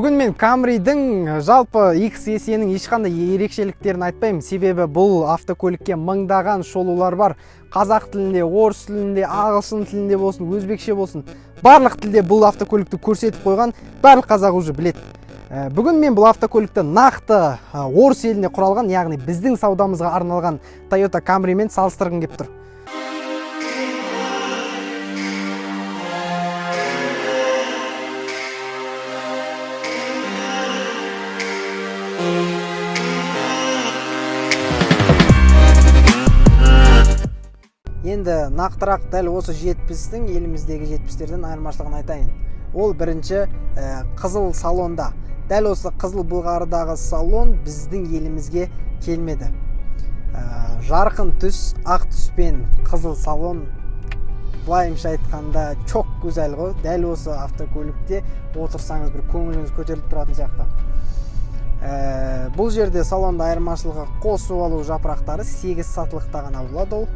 Бүгін мен Camry'дің жалпы XSE-нің ешқандай ерекшеліктерін айтпаймын. Себебі бұл автокөлікке мыңдаған шолулар бар. Қазақ тілінде, орыс тілінде, ағылшын тілінде болсын, өзбекше болсын, барлық тілде бұл автокөлікті көрсетіп қойған, барлық қазақ уже біледі. Бүгін мен бұл автокөлікті нақты орыс еліне құралған, яғни біздің саудамызға арналған Toyota Camry'мен салыстырғым келіп тұр. Енді нақтырақ дәл осы 70-тің еліміздегі 70-терден айырмашылығын айтайын. Ол бірінші қызыл салонда. Дәл осы қызыл Бұлғарыдағы салон біздің елімізге келмеді. Жарқын түс, ақ түспен қызыл салон, былайымша айтқанда çok güzel ғой. Дәл осы автокөлікте отырсаңыз бір көңіліңіз көтеріліп тұратын сияқты. Бұл жерде салонда айырмашылығы қосып алу жапырақтары 8 сатылықта ғана болады ол.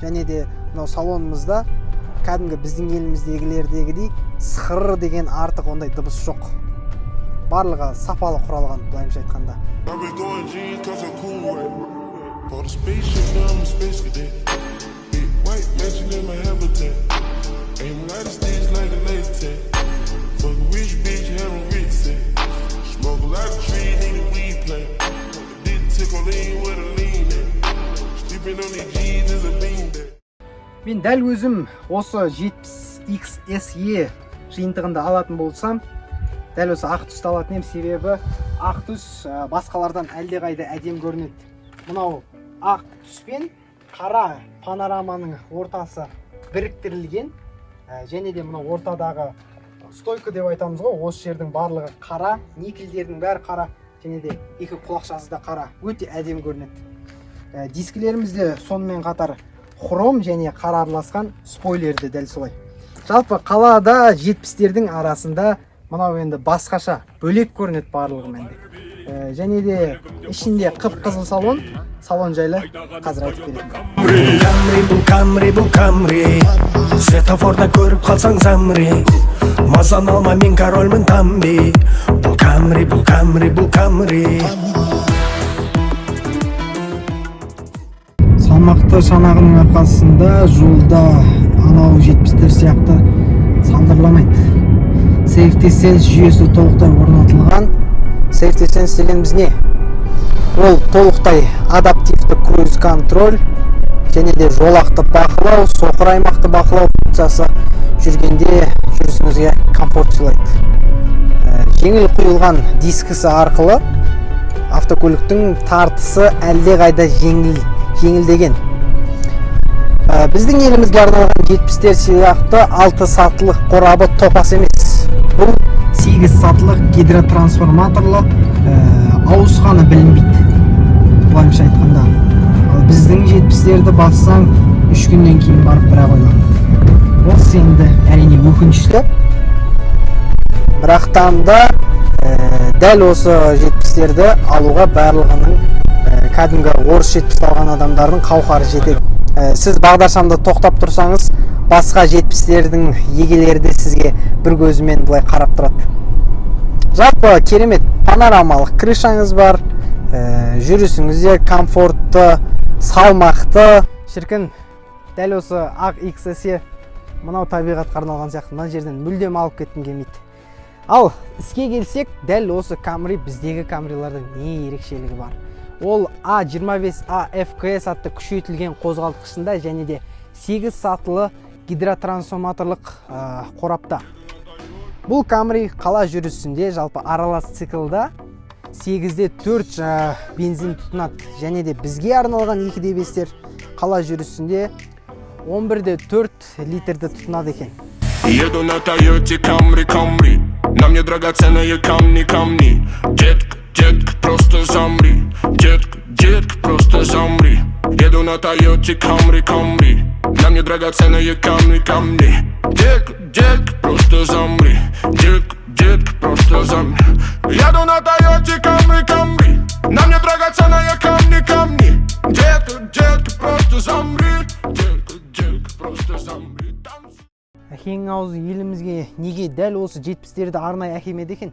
Және де мынау салонымызда кәдімгі біздің еліміздегілердегідей сықыр деген артық ондай дыбыс жоқ. Барлығы сапалы құралған, былайымша айтқанда. Мен дәл өзім осы 70XSE жиынтығында алатын болсам, дәл осы ақ түсті алатын ем, себебі ақ түс басқалардан әлдеқайда әдем көрінеді. Мынау ақ түспен қара панораманың ортасы біріктірілген, және де мынау ортадағы стойка деп айтамыз ғой, осы жердің барлығы қара, никельдердің бәрі қара, және де екі құлақшасы да қара, өте әдем көрінеді. Дискілерімізде сонымен қатар хром және қара араласқан спойлерді дәл солай. Жалпы қалада 70-тердің арасында мынау енді басқаша бөлек көрінеді барлығымен. Және де ішінде қып-қызыл салон жайлы қазір айтып беремін. Камри, светофорда көріп қалсаң замри, мазан алма, мен корольмін тамби. Бұл Камри. Салмақты шанағының арқасында жолда анау 70-тер сияқты салдырламайды. Safety Sense жүйесі толықтай орнатылған. Safety Sense дегеніміз не? Ол толықтай адаптивті круиз контроль, және де жолақты бақылау, соқыр аймақты бақылау функциясы жүргенде жүрісіңізге комфорт сыйлайды. Жеңіл құйылған дискісі арқылы автокөліктің тартысы әлдеқайда жеңілдеген. Біздің елімізге арналған 70-тер сияқты 6 сатылық қорабы топас емес. Бұл 8 сатылық гидротрансформаторлы ауысқаны білінбейді, былайымша айтқанда. Біздің 70-терді бассаң 3 күннен кейін барып бірақ ойланады. Осы енді әрине өкінішті. Бірақтан да дәл осы 70-терді алуға барлығының кәдімгі орыс 70 алған адамдардың қауқары жетеді. Сіз бағдаршамда тоқтап тұрсаңыз, басқа 70-тердің егелері де сізге бір көзімен былай қарап тұрады. Жалпы керемет панорамалық крышаңыз бар, жүрісіңізде комфортты, салмақты. Шіркін, дәл осы ақ XSE мынау табиғатқа арналған сияқты, мына жерден мүлдем алып кеткім келмейді. Ал іске келсек, дәл осы Camry біздегі Camry'лардың не ерекшелігі бар? Ол A25A FKS атты күшейтілген қозғалтқышында және де 8 сатылы гидротрансформаторлық қорапта. Бұл Camry қала жүрісінде жалпы аралас циклда 8-де 4 бензин тұтынады, және де бізге арналған 2.5-тер қала жүрісінде 11-де 4 литрді тұтынады екен. Еду на Toyota Camry, на мне драгоценные камни. Детка, просто замри. Детка, просто замри. Еду на Toyota Camry, на мне драгоценные камни. Детка, просто замри. Детка, просто замри. Еду на Toyota Camry, на мне драгоценные камни. Детка, просто замри. Детка, просто замри. кең ауыз елімізге неге дәл осы 70-терді арнайы әкелмеді екен?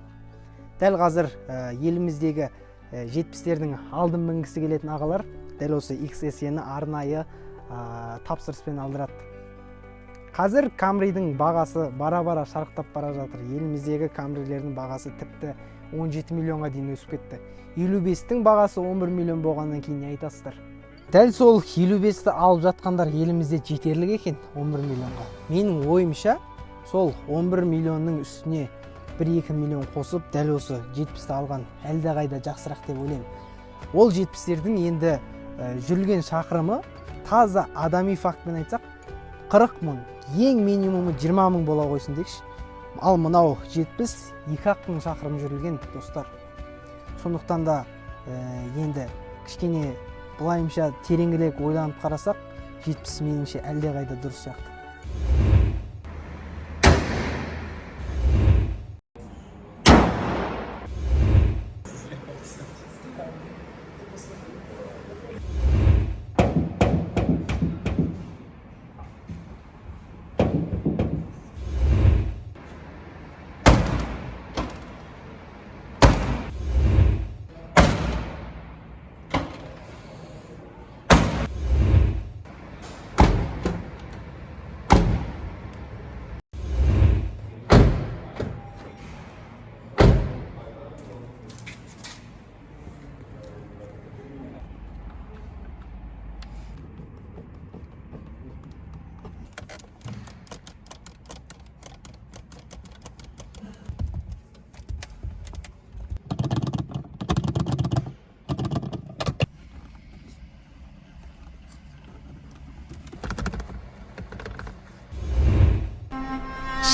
Дәл қазір еліміздегі 70-тердің алдын мінгісі келетін ағалар дәл осы XS-ні арнайы тапсырыспен алдырады. Қазір Camry'дің бағасы бара-бара шарықтап бара жатыр. Еліміздегі Camry'лердің бағасы тіпті 17 миллионға дейін өсіп кетті. 55-тің бағасы 11 миллион болғаннан кейін не айтасыздар? Дәл сол 55-ті алып жатқандар елімізде жетерлік екен 11 миллионға. Менің ойымша, сол 11 миллионның үстіне 1-2 миллион қосып, дәл осы 70-ті алған әлдеқайда жақсырақ деп ойлаймын. Ол 70-тердің енді жүрілген шақырымы таза адами фактпен айтсақ 40 мың, ең минимумы 20 мың бола қойсын дейікші. Ал мынау 70 2-ақ мың шақырым жүрілген достар. Сондықтан да енді кішкене былайымша тереңірек ойланып қарасақ, 70 меніңше әлдеқайда дұрыс сияқты.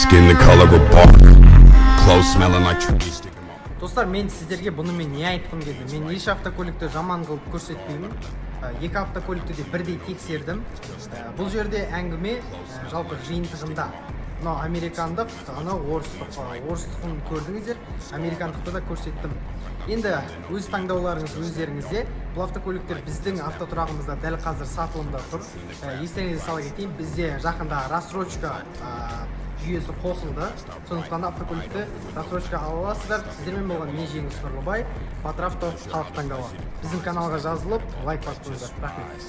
Skin the color of bark, clothes smelling like trees. Достар, мен сіздерге бұнымен не айтқым келді? Мен еш автокөлікті жаман қылып көрсетпеймін. Екі автокөлікті де бірдей тексердім. Бұл жерде әңгіме жалпы жиынтығында. Мынау американдық, анау орыстықын көрдіңіздер, американдықты да көрсеттім. Енді өз таңдауларыңыз өздеріңізде. Бұл автокөліктер біздің автотұрағымызда дәл қазір сатылымда тұр. Естеріңізге сала кетейін, бізде жақында рассрочка жүйесі қосылды. Сондықтан автокөлікті рассрочка ала аласыздар. Сіздермен болған мен Жеңіс Нұрлыбай, Патравто халық таңдауы. Біздің каналға жазылып, лайк басыңыздар. Рахмет.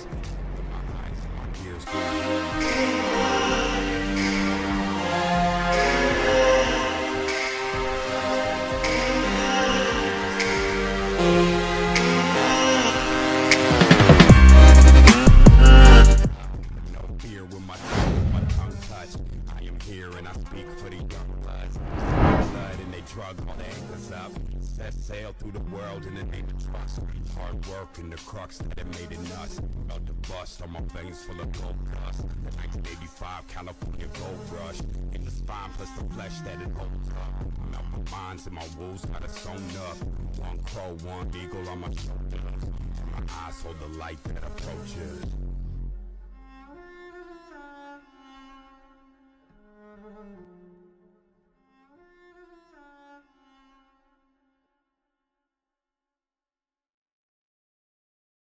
Set sail through the world in the name of trust. Hard work and the crux that it made it nuts. About to bust on my veins full of gold dust. The 1985 California gold rush. In the spine plus the flesh that it holds up. I'm out my minds and my wolves got it sewn up. One crow, one eagle on my shoulders. My eyes hold the light that approaches.